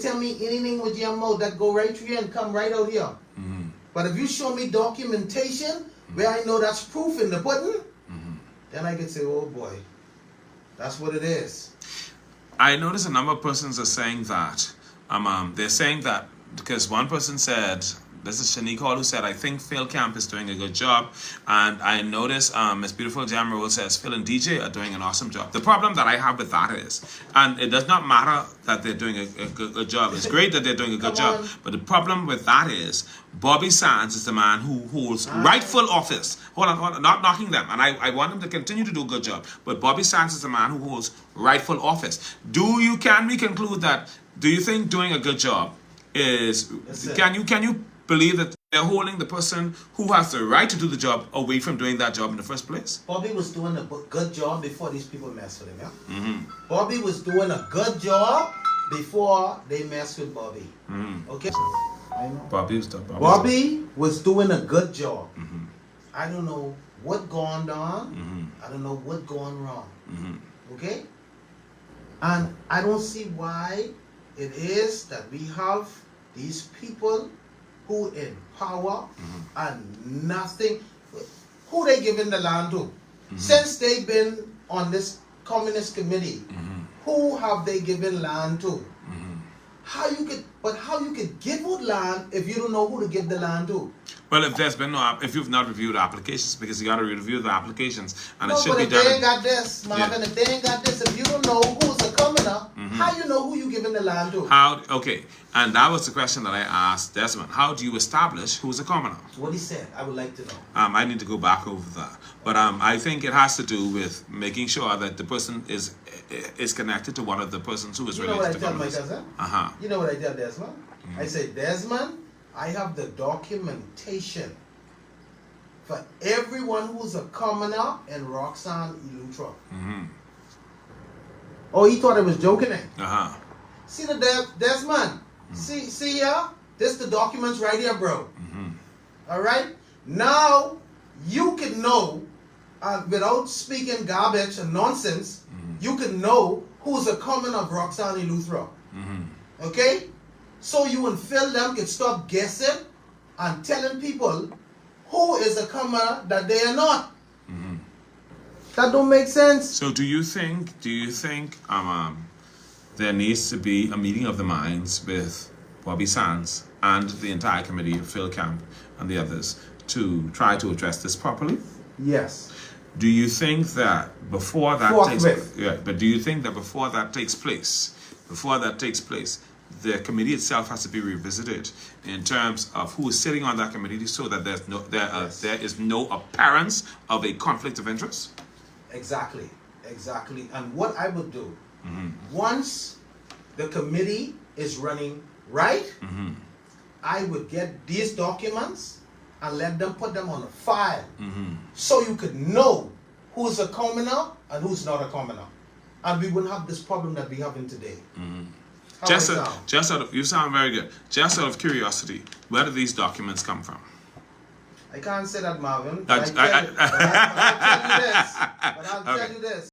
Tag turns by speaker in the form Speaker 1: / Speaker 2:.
Speaker 1: tell me anything with your mouth that go right through here and come right out here. But if you show me documentation where I know that's proof in the pudding, then I can say, oh boy, that's what it is.
Speaker 2: I notice a number of persons are saying that. They're saying that because one person said, this is Shanique Hall who said, I think Phil Camp is doing a good job. And I notice Miss Beautiful Jam Rose says Phil and DJ are doing an awesome job. The problem that I have with that is, and it does not matter that they're doing a good job. It's great that they're doing a good job. But the problem with that is, Bobby Sands is the man who holds rightful office. Hold on, not knocking them. And I want them to continue to do a good job. But Bobby Sands is the man who holds rightful office. Can we conclude that, do you think doing a good job is, can you believe that they're holding the person who has the right to do the job away from doing that job in the first place?
Speaker 1: Bobby was doing a good job before these people messed with him, yeah? Bobby was doing a good job before they messed with Bobby. Okay? I know. Bobby was doing a good job. I don't know what gone on. I don't know what gone wrong. Okay? And I don't see why it is that we have these people who in power and nothing. Who they giving the land to? Since they've been on this communist committee, who have they given land to? How you could give out land if you don't know who to give the land to?
Speaker 2: Well, if you've not reviewed applications, because you got to review the applications, and
Speaker 1: no,
Speaker 2: it should be done.
Speaker 1: But if they ain't got this, Marvin, if they ain't got this, if you don't know who's a commoner, how you know who you giving the land to?
Speaker 2: Okay, and that was the question that I asked Desmond. How do you establish who's a commoner?
Speaker 1: What he said, I would like to know.
Speaker 2: I need to go back over that, but I think it has to do with making sure that the person is connected to one of the persons who is related to commoners.
Speaker 1: You know what I tell my cousin? You know what I tell Desmond? I say, Desmond, I have the documentation for everyone who's a commoner in Rock Sound Eleuthera. Oh, he thought I was joking. See the Desmond? See here? This the documents right here, bro. All right? Now you can know, without speaking garbage and nonsense, you can know who's a commoner of Rock Sound Eleuthera. Okay? So you and Phil them can stop guessing and telling people who is a commoner that they are not. That don't make sense.
Speaker 2: So do you think there needs to be a meeting of the minds with Bobby Sands and the entire committee of Phil Camp and the others to try to address this properly?
Speaker 1: Yes.
Speaker 2: Do you think that before that takes place, the committee itself has to be revisited in terms of who is sitting on that committee, so that there is no appearance of a conflict of interest?
Speaker 1: Exactly. And what I would do, once the committee is running right, I would get these documents and let them put them on a file, so you could know who's a commoner and who's not a commoner, and we wouldn't have this problem that we're having today.
Speaker 2: You sound very good. Just out of curiosity, where do these documents come from?
Speaker 1: I can't say that, Marvin. But I'll tell you this.